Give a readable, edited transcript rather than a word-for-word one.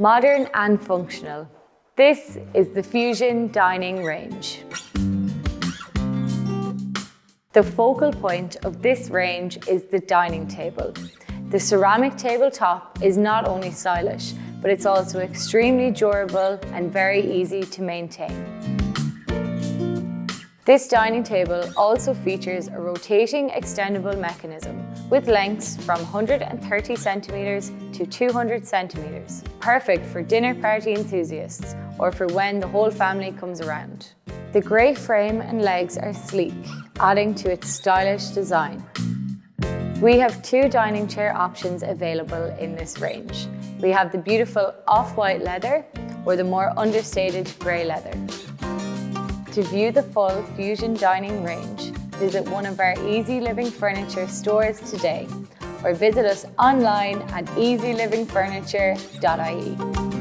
Modern and functional. This is the Fusion dining range. The focal point of this range is the dining table. The ceramic tabletop is not only stylish, but it's also extremely durable and very easy to maintain. This dining table also features a rotating extendable mechanism with lengths from 130 centimeters to 200 centimeters, perfect for dinner party enthusiasts or for when the whole family comes around. The grey frame and legs are sleek, adding to its stylish design. We have two dining chair options available in this range. We have the beautiful off-white leather or the more understated grey leather. To view the full Fusion dining range, visit one of our Easy Living Furniture stores today or visit us online at easylivingfurniture.ie.